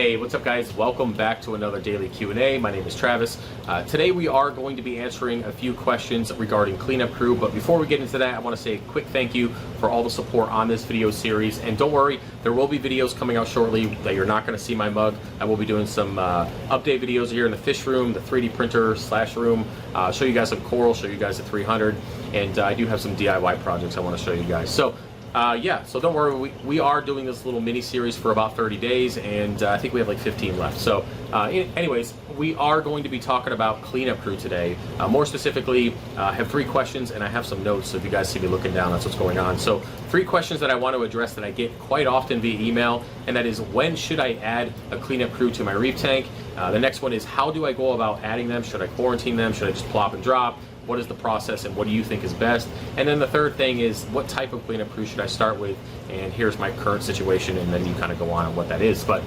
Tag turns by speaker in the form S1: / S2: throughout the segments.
S1: Hey, what's up guys? Welcome back to another daily Q&A. My name is Travis. Today we are going to be answering a few questions regarding cleanup crew, but before we get into that, I want to say a quick thank you for all the support on this video series. And don't worry, there will be videos coming out shortly that you're not going to see my mug. I will be doing some update videos here in the fish room, the 3D printer / room, show you guys some coral, show you guys the 300, and I do have some DIY projects I want to show you guys. So yeah, so don't worry, we are doing this little mini series for about 30 days, and I think we have like 15 left. So anyways, we are going to be talking about cleanup crew today. More specifically, I have 3 questions and I have some notes, so if you guys see me looking down, that's what's going on. So 3 questions that I want to address that I get quite often via email, and that is, when should I add a cleanup crew to my reef tank? The next one is, how do I go about adding them? Should I quarantine them? Should I just plop and drop? What is the process and what do you think is best? And then the third thing is, what type of cleanup crew should I start with? And here's my current situation, and then you kind of go on what that is. But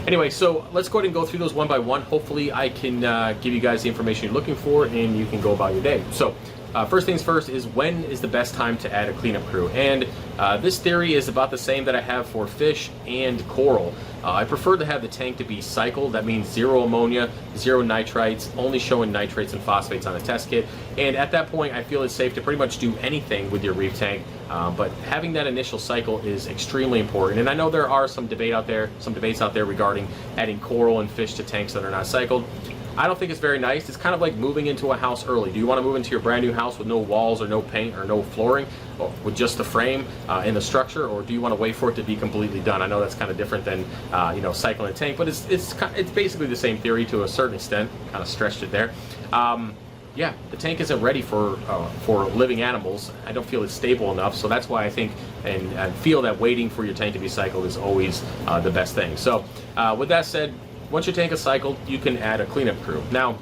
S1: anyway, so let's go ahead and go through those one by one. Hopefully I can give you guys the information you're looking for and you can go about your day. So first things first is, when is the best time to add a cleanup crew? And this theory is about the same that I have for fish and coral. I prefer to have the tank to be cycled. That means 0 ammonia, 0 nitrites, only showing nitrates and phosphates on the test kit. And at that point, I feel it's safe to pretty much do anything with your reef tank. But having that initial cycle is extremely important. And I know there are some debates out there regarding adding coral and fish to tanks that are not cycled. I don't think it's very nice. It's kind of like moving into a house early. Do you want to move into your brand new house with no walls or no paint or no flooring, or with just the frame and the structure, or do you want to wait for it to be completely done? I know that's kind of different than cycling a tank, but it's basically the same theory to a certain extent. Kind of stretched it there. Yeah, the tank isn't ready for living animals. I don't feel it's stable enough, so that's why I think and feel that waiting for your tank to be cycled is always the best thing. So with that said, once your tank is cycled, you can add a cleanup crew. Now,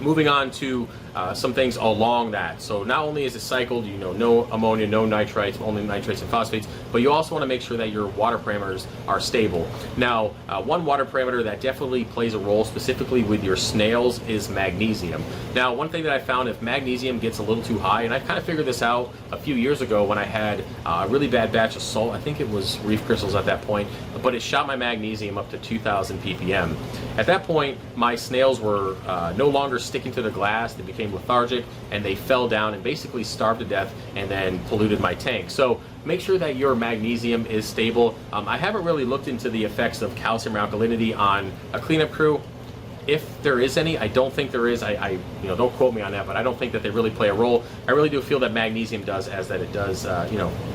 S1: moving on to some things along that. So not only is it cycled, no ammonia, no nitrites, only nitrates and phosphates, but you also want to make sure that your water parameters are stable. Now, one water parameter that definitely plays a role specifically with your snails is magnesium. Now, one thing that I found, if magnesium gets a little too high, and I kind of figured this out a few years ago when I had a really bad batch of salt, I think it was reef crystals at that point, but it shot my magnesium up to 2,000 ppm. At that point, my snails were no longer sticking to the glass. They became lethargic and they fell down and basically starved to death and then polluted my tank. So make sure that your magnesium is stable. I haven't really looked into the effects of calcium or alkalinity on a cleanup crew. If there is any, I don't think there is. I don't quote me on that, but I don't think that they really play a role. I really do feel that magnesium does, as that it does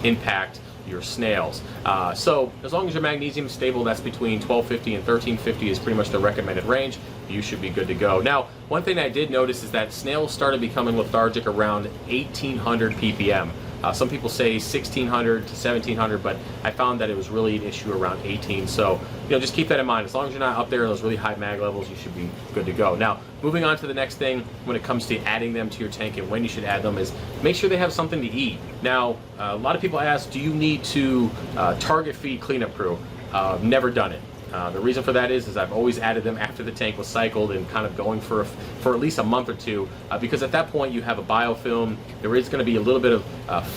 S1: impact your snails. So as long as your magnesium is stable, that's between 1250 and 1350 is pretty much the recommended range. You should be good to go. Now, one thing I did notice is that snails started becoming lethargic around 1800 ppm. Some people say 1600 to 1700, but I found that it was really an issue around 18. So, just keep that in mind. As long as you're not up there in those really high mag levels, you should be good to go. Now, moving on to the next thing when it comes to adding them to your tank and when you should add them is, make sure they have something to eat. Now, a lot of people ask, do you need to target feed cleanup crew? Never done it. The reason for that is I've always added them after the tank was cycled and kind of going for at least a month or two, because at that point you have a biofilm. There is going to be a little bit of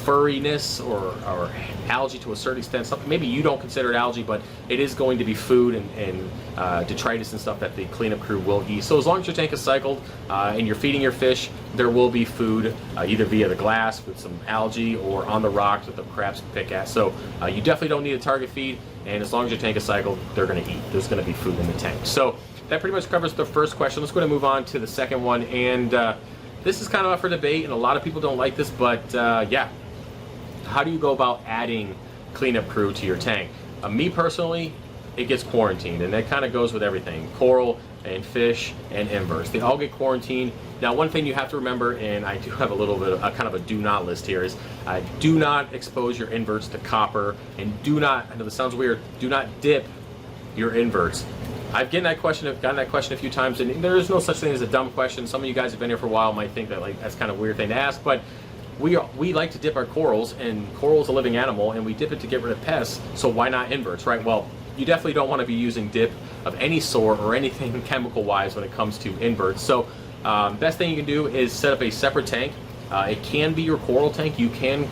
S1: furriness or algae to a certain extent. Something maybe you don't consider it algae, but it is going to be food and detritus and stuff that the cleanup crew will eat. So as long as your tank is cycled and you're feeding your fish, there will be food either via the glass with some algae or on the rocks with the crabs to pick at. So you definitely don't need a target feed. And as long as your tank is cycled, they're going to eat. There's going to be food in the tank. So that pretty much covers the first question. Let's go ahead and move on to the second one. And this is kind of up for debate, and a lot of people don't like this, but yeah. How do you go about adding cleanup crew to your tank? Me personally, it gets quarantined, and that kind of goes with everything. Coral and fish and inverts, they all get quarantined. Now, one thing you have to remember, and I do have a little bit of a kind of a do not list here, is do not expose your inverts to copper, and do not, I know this sounds weird, do not dip your inverts. I've gotten that question a few times, and there is no such thing as a dumb question. Some of you guys have been here for a while might think that that's kind of a weird thing to ask, but we like to dip our corals, and coral is a living animal, and we dip it to get rid of pests, so why not inverts, right? Well, you definitely don't want to be using dip of any sort or anything chemical wise when it comes to inverts. So best thing you can do is set up a separate tank It can be your coral tank. You can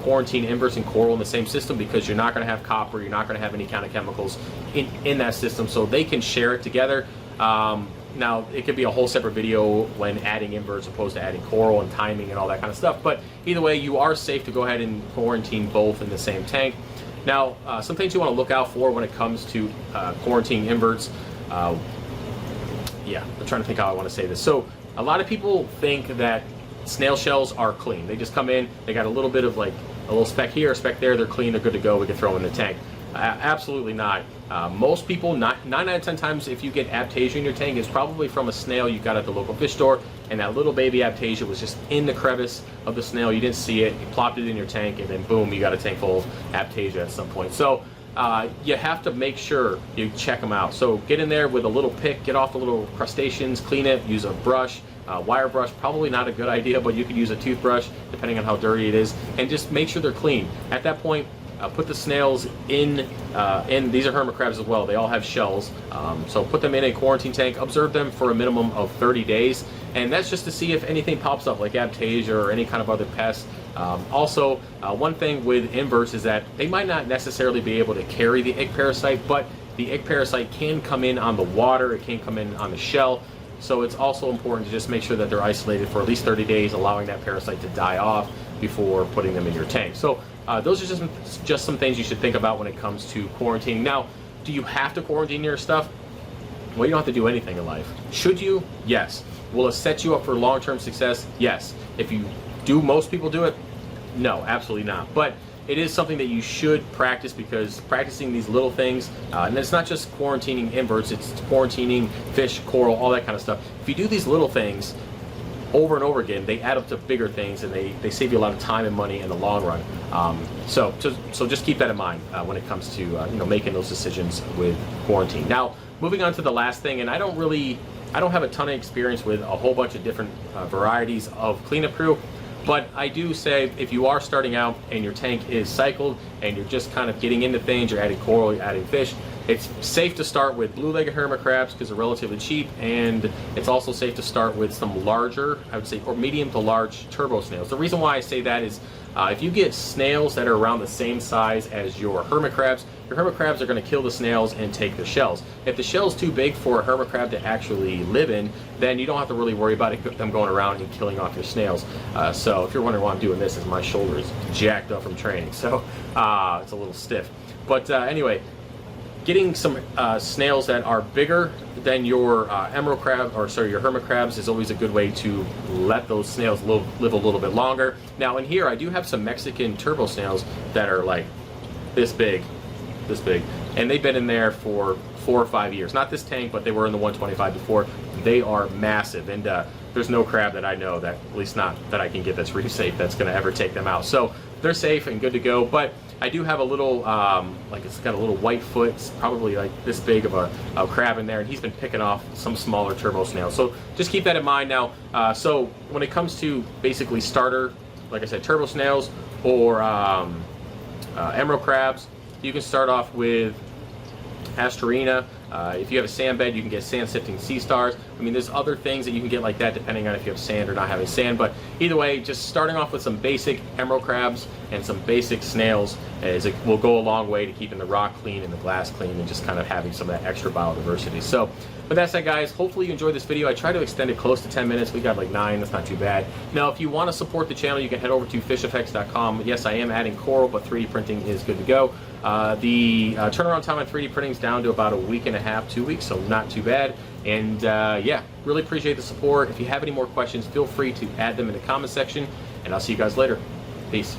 S1: quarantine inverts and coral in the same system because you're not going to have copper, you're not going to have any kind of chemicals in that system, so they can share it together. Now, it could be a whole separate video when adding inverts opposed to adding coral and timing and all that kind of stuff, but either way, you are safe to go ahead and quarantine both in the same tank. Now, some things you want to look out for when it comes to quarantining inverts. Yeah, I'm trying to think how I want to say this. So, a lot of people think that snail shells are clean. They just come in, they got a little bit of like a little speck here, a speck there, they're clean, they're good to go, we can throw them in the tank. Absolutely not. Most people, 9 out of 10 times, if you get Aiptasia in your tank, it's probably from a snail you got at the local fish store, and that little baby Aiptasia was just in the crevice of the snail. You didn't see it, you plopped it in your tank, and then boom, you got a tank full of Aiptasia at some point. So you have to make sure you check them out. So get in there with a little pick, get off the little crustaceans, clean it, use a brush. Wire brush, probably not a good idea, but you could use a toothbrush depending on how dirty it is, and just make sure they're clean. At that point, put the snails in, these are hermit crabs as well, they all have shells, so put them in a quarantine tank, observe them for a minimum of 30 days, and that's just to see if anything pops up like Aiptasia or any kind of other pest. Also, one thing with inverts is that they might not necessarily be able to carry the egg parasite, but the egg parasite can come in on the water, it can come in on the shell. So it's also important to just make sure that they're isolated for at least 30 days, allowing that parasite to die off before putting them in your tank. So those are just some things you should think about when it comes to quarantining. Now, do you have to quarantine your stuff? Well, you don't have to do anything in life. Should you? Yes. Will it set you up for long-term success? Yes. If you do, most people do it? No, absolutely not. But it is something that you should practice, because practicing these little things, and it's not just quarantining inverts, it's quarantining fish, coral, all that kind of stuff. If you do these little things over and over again, they add up to bigger things, and they save you a lot of time and money in the long run. So just keep that in mind when it comes to making those decisions with quarantine. Now, moving on to the last thing, and I don't have a ton of experience with a whole bunch of different varieties of cleanup crew. But I do say, if you are starting out and your tank is cycled and you're just kind of getting into things, you're adding coral, you're adding fish, it's safe to start with blue-legged hermit crabs because they're relatively cheap, and it's also safe to start with some larger, I would say, or medium to large turbo snails. The reason why I say that is if you get snails that are around the same size as your hermit crabs are going to kill the snails and take the shells. If the shell's too big for a hermit crab to actually live in, then you don't have to really worry about them going around and killing off your snails. So if you're wondering why I'm doing this, is my shoulder is jacked up from training, so it's a little stiff. But anyway, getting some snails that are bigger than your emerald crab, or sorry, your hermit crabs, is always a good way to let those snails live a little bit longer. Now in here, I do have some Mexican turbo snails that are like this big, and they've been in there for 4 or 5 years. Not this tank, but they were in the 125 before. They are massive, and there's no crab that I know, that at least not that I can get that's reef safe, that's going to ever take them out. So they're safe and good to go. But I do have a little, like it's got a little white foot, it's probably like this big of a crab in there, and he's been picking off some smaller turbo snails. So just keep that in mind now. So when it comes to basically starter, like I said, turbo snails or emerald crabs, you can start off with Asterina. If you have a sand bed, you can get sand sifting sea stars. I mean, there's other things that you can get like that depending on if you have sand or not having sand. But either way, just starting off with some basic emerald crabs and some basic snails will go a long way to keeping the rock clean and the glass clean, and just kind of having some of that extra biodiversity. So with that said, guys, hopefully you enjoyed this video. I tried to extend it close to 10 minutes. We got like 9. That's not too bad. Now, if you want to support the channel, you can head over to FishOfHex.com. Yes, I am adding coral, but 3D printing is good to go. The turnaround time on 3D printing is down to about a week and a half, 2 weeks, so not too bad. And yeah, really appreciate the support. If you have any more questions, feel free to add them in the comment section, and I'll see you guys later. Peace.